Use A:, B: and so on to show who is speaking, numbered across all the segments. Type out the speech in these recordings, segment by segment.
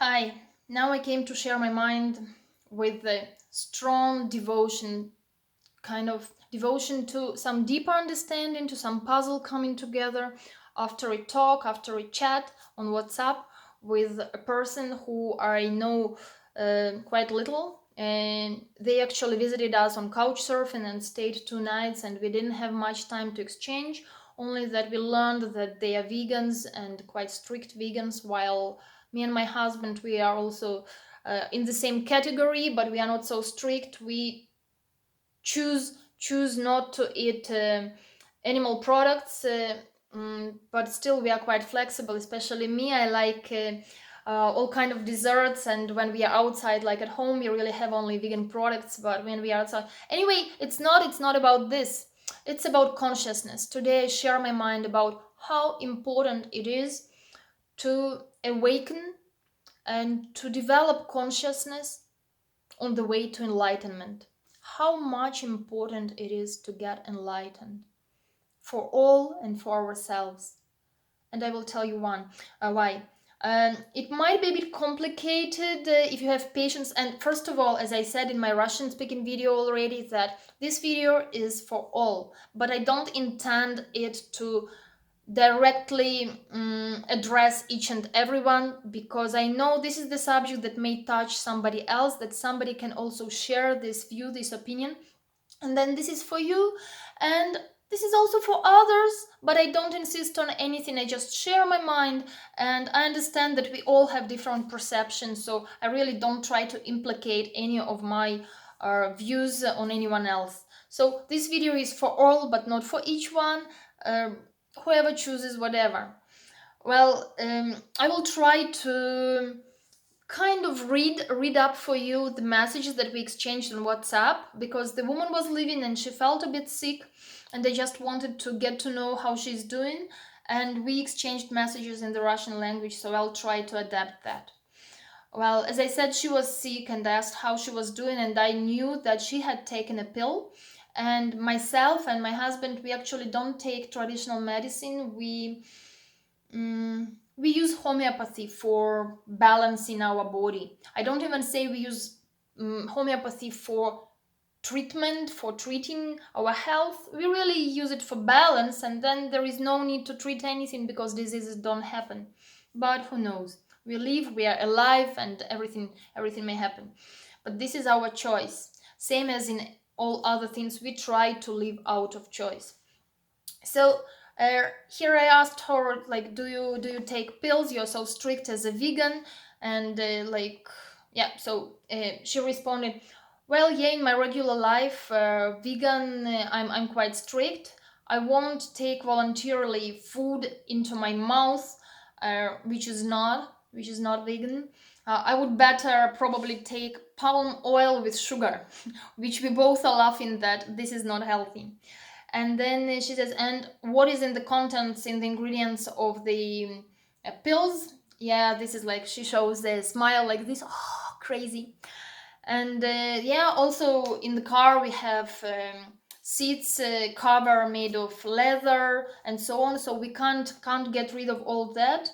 A: Hi, now I came to share my mind with a strong devotion, kind of devotion to some deeper understanding, to some puzzle coming together after a talk, after a chat on WhatsApp with a person who I know quite little. And they actually visited us on couch surfing and stayed 2 nights, and we didn't have much time to exchange. Only that we learned that they are vegans and quite strict vegans, while me and my husband, we are also in the same category, but we are not so strict. We choose not to eat animal products, but still we are quite flexible. Especially me, I like all kind of desserts, and when we are outside, like at home, we really have only vegan products. But when we are outside, anyway, it's not about this. It's about consciousness. Today I share my mind about how important it is to awaken and to develop consciousness on the way to enlightenment. How much important it is to get enlightened for all and for ourselves. And I will tell you why. It might be a bit complicated if you have patience. And first of all, as I said in my Russian speaking video already, that this video is for all, but I don't intend it to directly address each and everyone, because I know this is the subject that may touch somebody else, that somebody can also share this view, this opinion, and then this is for you, and this is also for others. But I don't insist on anything, I just share my mind, and I understand that we all have different perceptions, so I really don't try to implicate any of my views on anyone else. So this video is for all, but not for each one. uh, Whoever chooses whatever. Well, I will try to kind of read up for you the messages that we exchanged on WhatsApp, because the woman was leaving and she felt a bit sick, and I just wanted to get to know how she's doing, and we exchanged messages in the Russian language, so I'll try to adapt that. Well, as I said, she was sick and asked how she was doing, and I knew that she had taken a pill. And myself and my husband, we actually don't take traditional medicine. We use homeopathy for balancing our body. I don't even say we use homeopathy for treatment, for treating our health. We really use it for balance, and then there is no need to treat anything because diseases don't happen. But who knows? We live, we are alive, and everything may happen. But this is our choice. Same as in all other things, we try to live out of choice. So here I asked her, like, do you take pills? You're so strict as a vegan, and yeah. So she responded, well, yeah, in my regular life, vegan, I'm quite strict. I won't take voluntarily food into my mouth, which is not vegan. I would better probably take palm oil with sugar, which we both are laughing that this is not healthy. And then she says, and what is in the contents, in the ingredients of the pills? Yeah, this is like, she shows the smile like this, oh, crazy. And yeah, also in the car we have seats cover made of leather and so on, so we can't get rid of all that.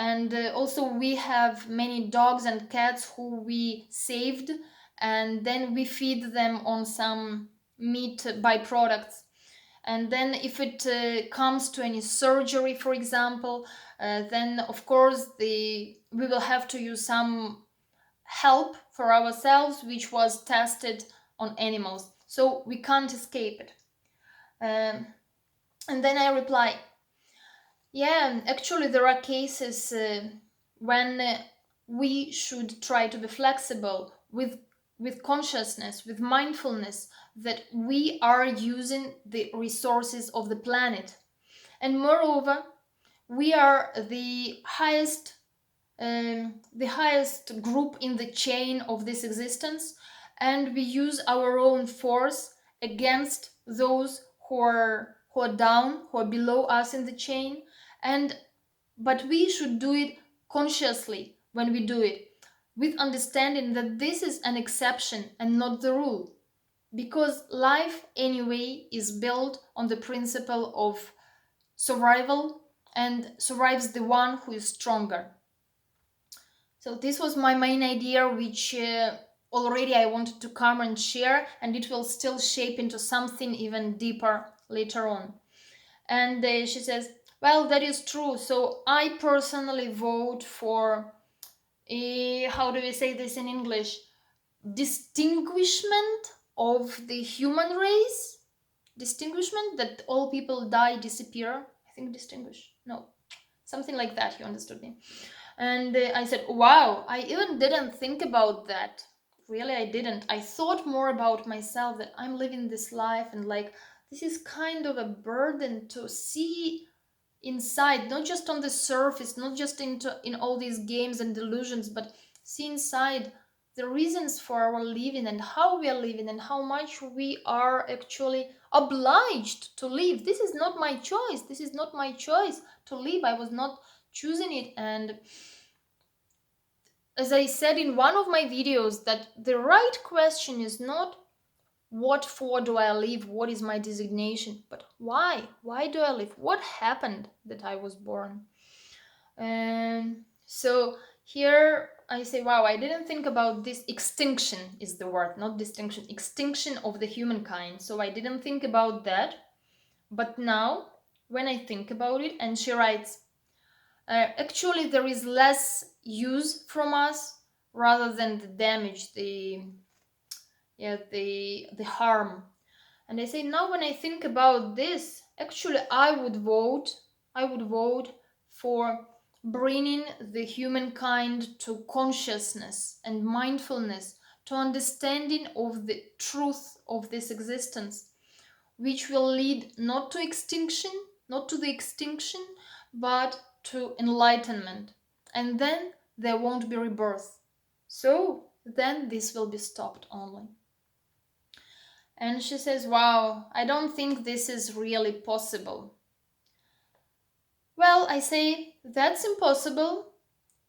A: And also we have many dogs and cats who we saved, and then we feed them on some meat byproducts. And then if it comes to any surgery, for example, then of course we will have to use some help for ourselves, which was tested on animals, so we can't escape it. um, and then I reply, yeah, actually there are cases when we should try to be flexible with consciousness, with mindfulness, that we are using the resources of the planet. And moreover, we are the highest group in the chain of this existence, and we use our own force against those who are down, who are below us in the chain. And but we should do it consciously. When we do it with understanding that this is an exception and not the rule, because life anyway is built on the principle of survival, and survives the one who is stronger. So this was my main idea, which already I wanted to come and share, and it will still shape into something even deeper later on. And she says, well, that is true. So I personally vote for, how do we say this in English? Distinguishment of the human race. Distinguishment, that all people die, disappear. I think distinguish. No, something like that. You understood me. And I said, wow, I even didn't think about that. Really, I didn't. I thought more about myself, that I'm living this life, and like, this is kind of a burden to see inside, not just on the surface, not just in all these games and delusions, but see inside the reasons for our living, and how we are living, and how much we are actually obliged to live. This is not my choice. This is not my choice to live. I was not choosing it. And as I said in one of my videos, that the right question is not what for do I live, what is my designation, but why? Why do I live? What happened that I was born? And so here I say, wow, I didn't think about this. Extinction is the word, not distinction. Extinction of the humankind. So I didn't think about that. But now, when I think about it, and she writes, actually, there is less use from us rather than the damage, the harm. And I say, now when I think about this, actually I would vote for bringing the humankind to consciousness and mindfulness, to understanding of the truth of this existence, which will lead not to extinction, not to the extinction, but to enlightenment. And then there won't be rebirth. So then this will be stopped only. And she says, wow, I don't think this is really possible. Well, I say, that's impossible,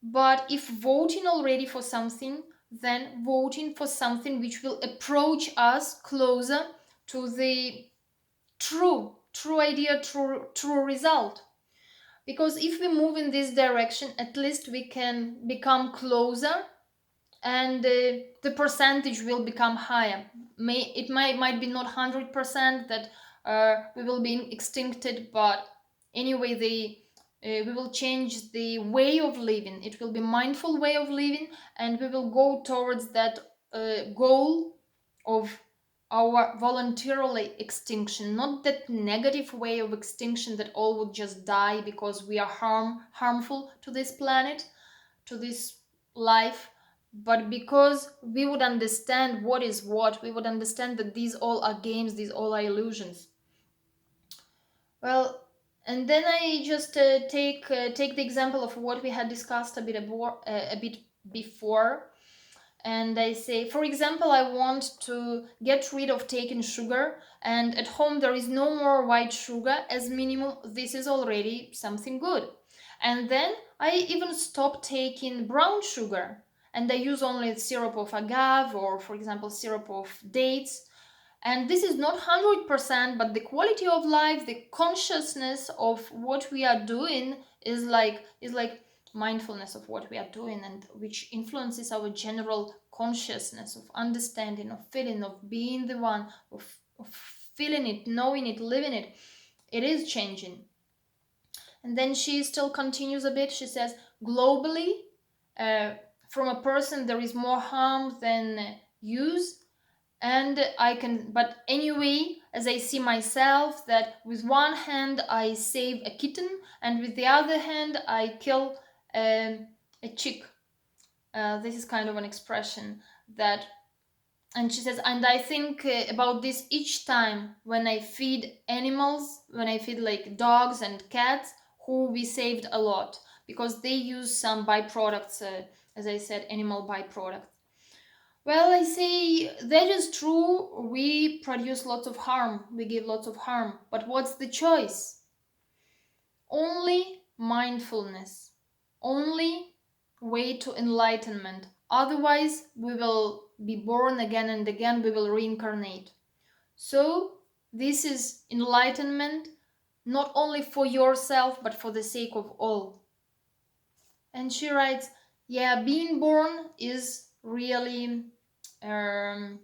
A: but if voting already for something, then voting for something which will approach us closer to the true idea, true result. Because if we move in this direction, at least we can become closer, and the percentage will become higher. It might be not 100% that we will be extincted, but anyway, we will change the way of living. It will be mindful way of living, and we will go towards that goal of our voluntarily extinction, not that negative way of extinction that all would just die because we are harmful to this planet, to this life, but because we would understand what is what. We would understand that these all are games, these all are illusions. Well, and then I just take the example of what we had discussed a bit before. And I say, for example, I want to get rid of taking sugar, and at home there is no more white sugar. As minimum, this is already something good. And then I even stop taking brown sugar, and I use only syrup of agave, or for example syrup of dates. And this is not 100%, but the quality of life, the consciousness of what we are doing is like mindfulness of what we are doing, and which influences our general consciousness of understanding, of feeling, of being the one, of feeling it, knowing it, living it. It is changing. And then she still continues a bit. She says, globally, from a person, there is more harm than use. And I can, but anyway, as I see myself, that with one hand I save a kitten, and with the other hand I kill a chick. This is kind of an expression that, and she says, and I think about this each time when I feed animals, when I feed like dogs and cats, who we saved a lot, because they use some byproducts, as I said, animal byproducts. Well, I say that is true. We produce lots of harm. We give lots of harm. But what's the choice? Only mindfulness. Only way to enlightenment. Otherwise, we will be born again and again. We will reincarnate. So, this is enlightenment, not only for yourself, but for the sake of all. And she writes, Yeah, being born is really um,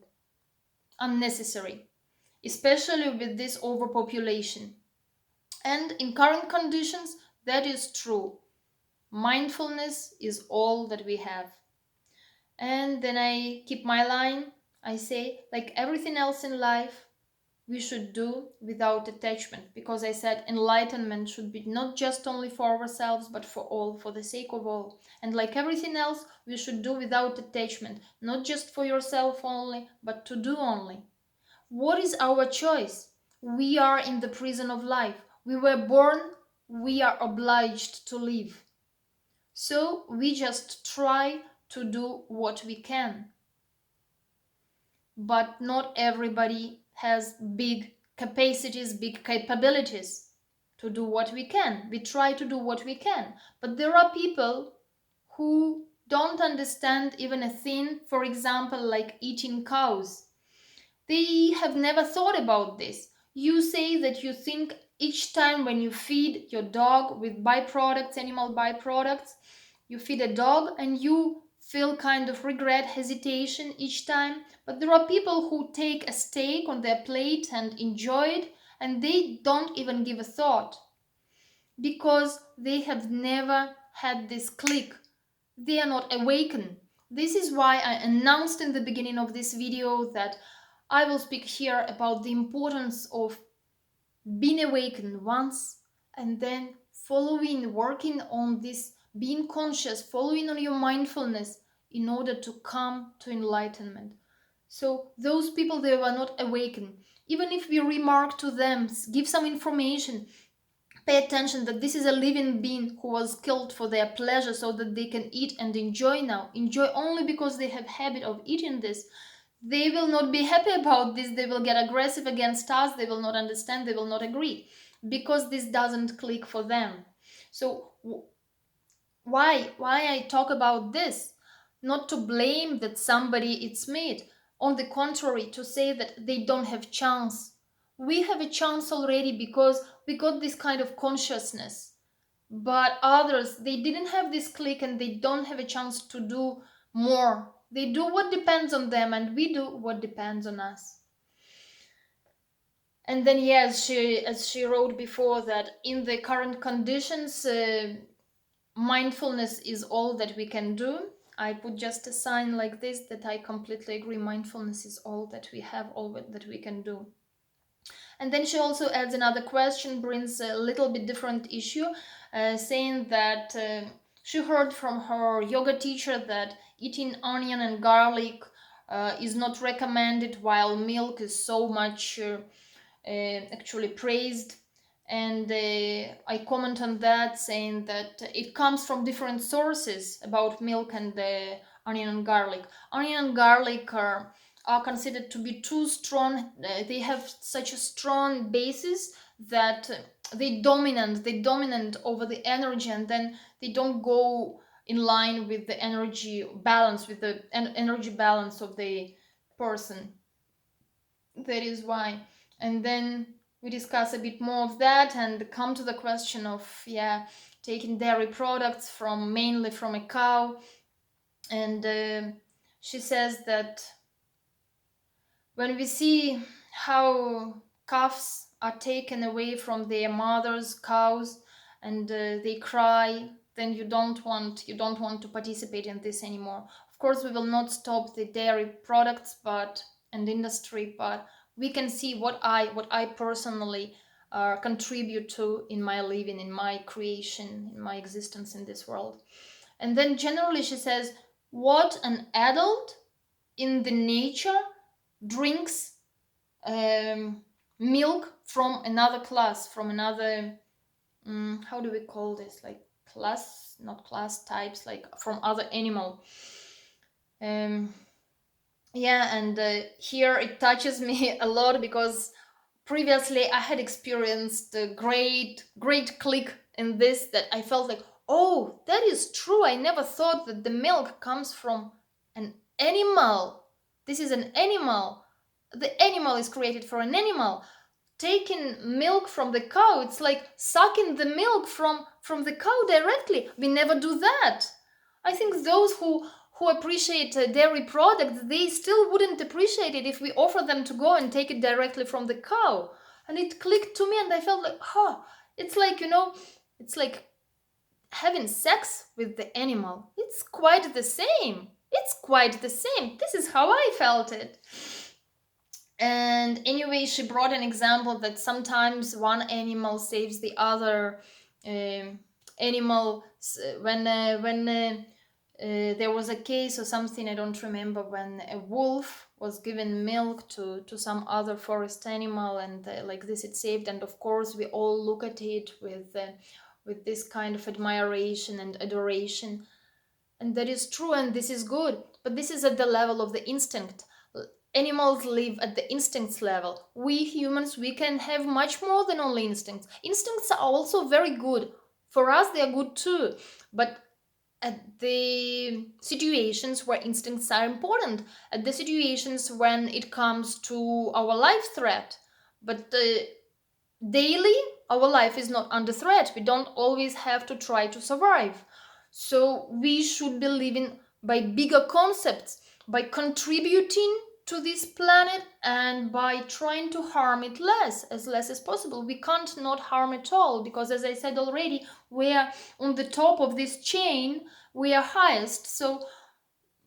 A: unnecessary, especially with this overpopulation. And in current conditions, that is true. Mindfulness is all that we have. And then I keep my line. I say, like everything else in life, we should do without attachment, because I said enlightenment should be not just only for ourselves but for all, for the sake of all. And like everything else, we should do without attachment, not just for yourself only, but to do only. What is our choice? We are in the prison of life. We were born, we are obliged to live. So we just try to do what we can. But not everybody has big capacities, big capabilities to do what we can. We try to do what we can. But there are people who don't understand even a thing, for example, like eating cows. They have never thought about this. You say that you think each time when you feed your dog with byproducts, animal byproducts, you feed a dog and you feel kind of regret, hesitation each time. But there are people who take a steak on their plate and enjoy it, and they don't even give a thought because they have never had this click. They are not awakened. This is why I announced in the beginning of this video that I will speak here about the importance of being awakened once and then following, working on this, being conscious, following on your mindfulness in order to come to enlightenment. So those people, they were not awakened. Even if we remark to them, give some information, pay attention that this is a living being who was killed for their pleasure so that they can eat and enjoy now. Enjoy only because they have habit of eating this. They will not be happy about this. They will get aggressive against us. They will not understand. They will not agree because this doesn't click for them. So why I talk about this? Not to blame that somebody it's made. On the contrary, to say that they don't have chance. We have a chance already because we got this kind of consciousness. But others, they didn't have this click and they don't have a chance to do more. They do what depends on them and we do what depends on us. And then yes, as she wrote before, that in the current conditions, mindfulness is all that we can do. I put just a sign like this that I completely agree. Mindfulness is all that we have, all that we can do. And then she also adds another question, brings a little bit different issue, saying that she heard from her yoga teacher that eating onion and garlic is not recommended, while milk is so much actually praised. And I comment on that, saying that it comes from different sources about milk and onion and garlic. Onion and garlic are considered to be too strong. They have such a strong basis that they dominant over the energy, and then they don't go in line with the energy balance, with the energy balance of the person. That is why. And then we discuss a bit more of that and come to the question of, yeah, taking dairy products from mainly from a cow. And she says that when we see how calves are taken away from their mothers, cows, and they cry, then you don't want to participate in this anymore. Of course, we will not stop the dairy products, and industry, but we can see what I personally contribute to in my living, in my creation, in my existence in this world. And then generally she says, what an adult in the nature drinks milk from another class, from another, how do we call this, like class, not class types, like from other animal. Yeah, and here it touches me a lot because previously I had experienced a great click in this, that I felt like, oh, that is true. I never thought that the milk comes from an animal. This is an animal. The animal is created for an animal. Taking milk from the cow, it's like sucking the milk from the cow directly. We never do that. I think those who appreciate dairy products, they still wouldn't appreciate it if we offer them to go and take it directly from the cow. And it clicked to me, and I felt like, huh, it's like, it's like having sex with the animal. It's quite the same. It's quite the same. This is how I felt it. And anyway, she brought an example that sometimes one animal saves the other animal. When there was a case or something, I don't remember, when a wolf was given milk to some other forest animal, and like this it saved. And of course we all look at it with this kind of admiration and adoration, and that is true, and this is good, but this is at the level of the instinct. Animals live at the instincts level. We humans, we can have much more than only instincts. Instincts are also very good. For us they are good too, but at the situations where instincts are important, at the situations when it comes to our life threat. But daily, our life is not under threat. We don't always have to try to survive. So we should be living by bigger concepts, by contributing to this planet and by trying to harm it less as possible. We can't not harm at all, because as I said already, we are on the top of this chain, we are highest. So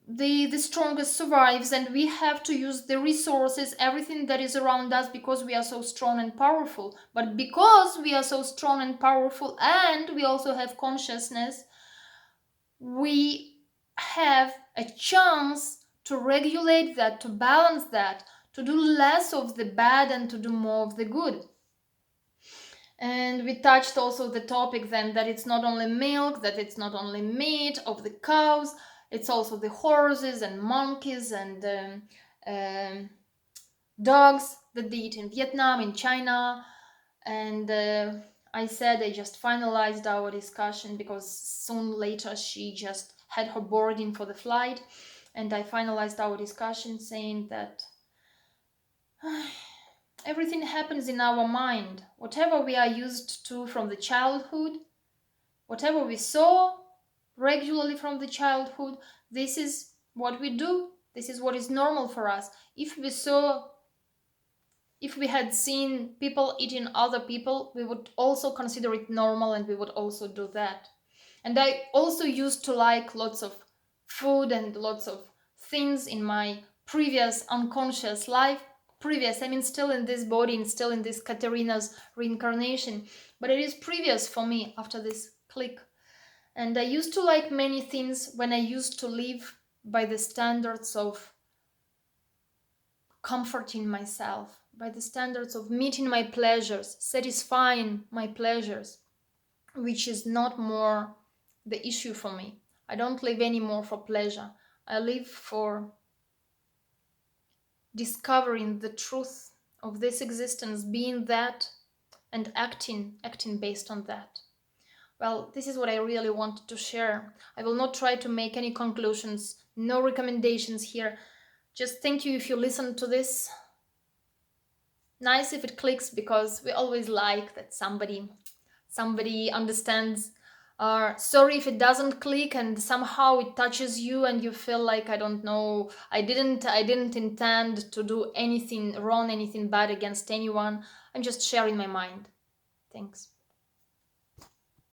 A: the strongest survives, and we have to use the resources, everything that is around us, because we are so strong and powerful. But because we are so strong and powerful, and we also have consciousness, we have a chance to regulate that, to balance that, to do less of the bad and to do more of the good. And we touched also the topic then that it's not only milk, that it's not only meat of the cows, it's also the horses and monkeys and dogs that they eat in Vietnam, in China. And I said I just finalized our discussion, because soon later she just had her boarding for the flight. And I finalized our discussion saying that everything happens in our mind. Whatever we are used to from the childhood, whatever we saw regularly from the childhood, this is what we do. This is what is normal for us. If we had seen people eating other people, we would also consider it normal, and we would also do that. And I also used to like lots of food and lots of things in my previous unconscious life. Previous, I mean, still in this body and still in this Katerina's reincarnation, but it is previous for me after this click. And I used to like many things when I used to live by the standards of comforting myself, by the standards of meeting my pleasures, satisfying my pleasures, which is not more the issue for me. I don't live anymore for pleasure. I live for discovering the truth of this existence, being that, and acting based on that. Well, this is what I really wanted to share. I will not try to make any conclusions, no recommendations here. Just thank you if you listen to this. Nice if it clicks, because we always like that somebody understands. Sorry if it doesn't click and somehow it touches you and you feel like, I don't know, I didn't intend to do anything wrong, anything bad against anyone. I'm just sharing my mind. Thanks.